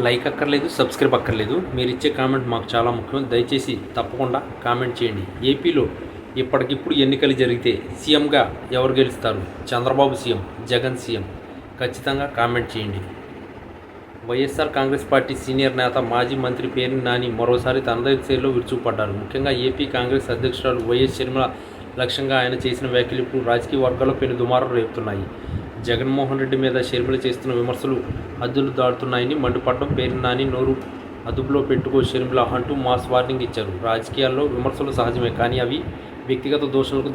Like అక్కర్లేదు, subscribe అక్కర్లేదు. మీరు ఇచ్చే కామెంట్ మాకు చాలా ముఖ్యం. దయచేసి తప్పకుండా కామెంట్ చేయండి. ఏపీలో ఇప్పటికిప్పుడు ఎన్నికలు జరిగితే సీఎంగా ఎవరు గెలుస్తారు? Chandrababu CM, Jagan CM? ఖచ్చితంగా కామెంట్ చేయండి. వైఎస్ఆర్ కాంగ్రెస్ పార్టీ సీనియర్ నేత మాజీ మంత్రి పేర్ని నాని మరోసారి తనదైన శైలిలో విరుచుకుపడ్డారు. ముఖ్యంగా ఏపీ కాంగ్రెస్ అధ్యక్షురాలు వైఎస్ షర్మిల లక్ష్యంగా ఆయన చేసిన వ్యాఖ్యలు ఇప్పుడు రాజకీయ వర్గాల్లో పెను దుమారం రేపుతున్నాయి. జగన్మోహన్ రెడ్డి మీద షర్మిల చేస్తున్న విమర్శలు హద్దులు దాటుతున్నాయని మండిపడడం, పేర్ని నాని నోరు అదుపులో పెట్టుకో షర్మిల అంటూ మాస్ వార్నింగ్ ఇచ్చారు. రాజకీయాల్లో విమర్శలు సహజమే, కానీ అవి వ్యక్తిగత దోషణలకు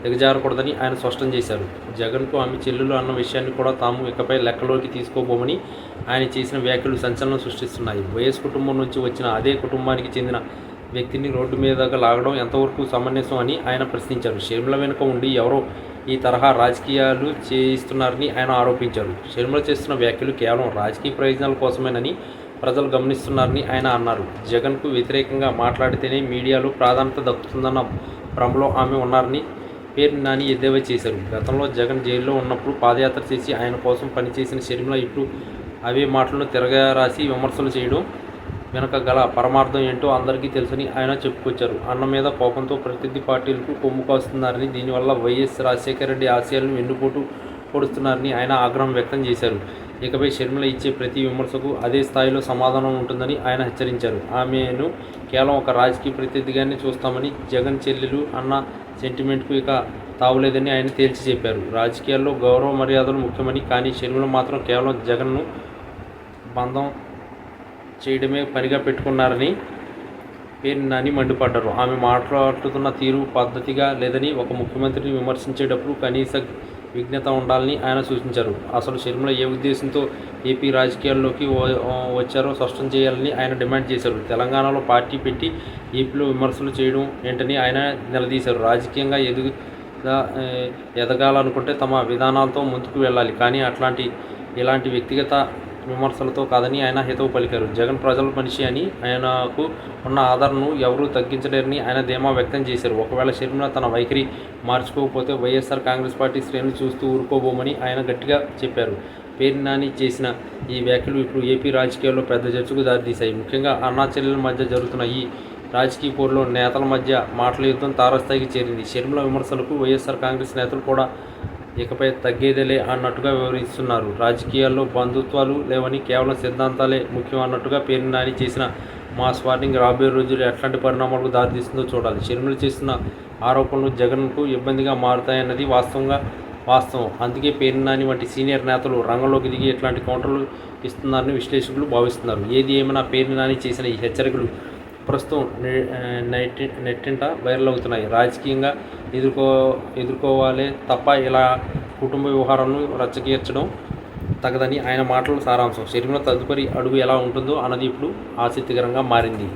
దిగజారకూడదని ఆయన స్పష్టం చేశారు. జగన్కు ఆమె చెల్లెలు అన్న విషయాన్ని కూడా తాము ఇకపై లెక్కలోకి తీసుకోబోమని ఆయన చేసిన వ్యాఖ్యలు సంచలనం సృష్టిస్తున్నాయి. వైఎస్ కుటుంబం నుంచి వచ్చిన అదే కుటుంబానికి చెందిన వ్యక్తిని రోడ్డు మీదగా లాగడం ఎంతవరకు సమంజసం అని ఆయన ప్రశ్నించారు. షర్మిల వెనుక ఉండి ఎవరో ఈ తరహా రాజకీయాలు చేయిస్తున్నారని ఆయన ఆరోపించారు. షర్మిల చేస్తున్న వ్యాఖ్యలు కేవలం రాజకీయ ప్రయోజనాల కోసమేనని ప్రజలు గమనిస్తున్నారని ఆయన అన్నారు. జగన్కు వ్యతిరేకంగా మాట్లాడితేనే మీడియాలో ప్రాధాన్యత దక్కుతుందన్న భ్రమలో ఆమె ఉన్నారని పేర్ని నాని ఎద్దేవా చేశారు. గతంలో జగన్ జైల్లో ఉన్నప్పుడు పాదయాత్ర చేసి ఆయన కోసం పనిచేసిన షర్మిల ఇప్పుడు అవే మాటలను తిరగరాసి విమర్శలు చేయడం వెనుక గల పరమార్థం ఏంటో అందరికీ తెలుసని ఆయన చెప్పుకొచ్చారు. అన్న మీద కోపంతో ప్రత్యర్థి పార్టీలకు కొమ్ము కాస్తున్నారని, దీనివల్ల వైఎస్ రాజశేఖర రెడ్డి ఆశయాలను వెన్నుపోటు పొడుస్తున్నారని ఆయన ఆగ్రహం వ్యక్తం చేశారు. ఇకపై షర్మిల ఇచ్చే ప్రతి విమర్శకు అదే స్థాయిలో సమాధానం ఉంటుందని ఆయన హెచ్చరించారు. ఆమెను కేవలం ఒక రాజకీయ ప్రత్యర్థిగానే చూస్తామని, జగన్ చెల్లెలు అన్న సెంటిమెంట్కు ఇక తావులేదని ఆయన తేల్చి చెప్పారు. రాజకీయాల్లో గౌరవ మర్యాదలు ముఖ్యమని, కానీ షర్మిల మాత్రం కేవలం జగన్ను బంధం చేయడమే పనిగా పెట్టుకున్నారని పేర్ని నాని మండిపడ్డారు. ఆమె మాట్లాడుతున్న తీరు పద్ధతిగా లేదని, ఒక ముఖ్యమంత్రిని విమర్శించేటప్పుడు కనీస విజ్ఞత ఉండాలని ఆయన సూచించారు. అసలు షర్మిల ఏ ఉద్దేశంతో ఏపీ రాజకీయాల్లోకి వచ్చారో స్పష్టం చేయాలని ఆయన డిమాండ్ చేశారు. తెలంగాణలో పార్టీ పెట్టి ఏపీలో విమర్శలు చేయడం ఏంటని ఆయన నిలదీశారు. రాజకీయంగా ఎదగాలనుకుంటే తమ విధానాలతో ముందుకు వెళ్ళాలి, కానీ ఇలాంటి వ్యక్తిగత విమర్శలతో కాదని ఆయన హితవు పలికారు. జగన్ ప్రజల మనిషి అని, ఆయనకు ఉన్న ఆదరణను ఎవరూ తగ్గించలేరని ఆయన ధీమా వ్యక్తం చేశారు. ఒకవేళ షర్మిల తన వైఖరి మార్చుకోకపోతే వైఎస్ఆర్ కాంగ్రెస్ పార్టీ శ్రేణులు చూస్తూ ఊరుకోబోమని ఆయన గట్టిగా చెప్పారు. పేర్ని నాని చేసిన ఈ వ్యాఖ్యలు ఇప్పుడు ఏపీ రాజకీయాల్లో పెద్ద చర్చకు దారితీశాయి. ముఖ్యంగా అన్నా చెల్లెల మధ్య జరుగుతున్న ఈ రాజకీయ పోరులో నేతల మధ్య మాటల యుద్ధం తారస్థాయికి చేరింది. షర్మిల విమర్శలకు వైఎస్ఆర్ కాంగ్రెస్ నేతలు కూడా ఇకపై తగ్గేదేలే అన్నట్టుగా వివరిస్తున్నారు. రాజకీయాల్లో బంధుత్వాలు లేవని, కేవలం సిద్ధాంతాలే ముఖ్యం అన్నట్టుగా పేర్ని నాని చేసిన మాస్ వార్నింగ్ రాబోయే రోజుల్లో ఎట్లాంటి పరిణామాలకు దారితీస్తుందో చూడాలి. షర్మిల చేస్తున్న ఆరోపణలు జగన్కు ఇబ్బందిగా మారుతాయన్నది వాస్తవం. అందుకే పేర్ని నాని వంటి సీనియర్ నేతలు రంగంలోకి దిగి ఇట్లాంటి కౌంటర్లు ఇస్తున్నారని విశ్లేషకులు భావిస్తున్నారు. ఏది ఏమైనా పేర్ని నాని చేసిన ఈ హెచ్చరికలు ప్రస్తుతం నెట్టింట వైరల్ అవుతున్నాయి. రాజకీయంగా ఎదుర్కోవాలే తప్ప ఇలా కుటుంబ వ్యవహారాలను రచ్చగీర్చడం తగదని ఆయన మాటల సారాంశం. షర్మిల తదుపరి అడుగు ఎలా ఉంటుందో అన్నది ఇప్పుడు ఆసక్తికరంగా మారింది.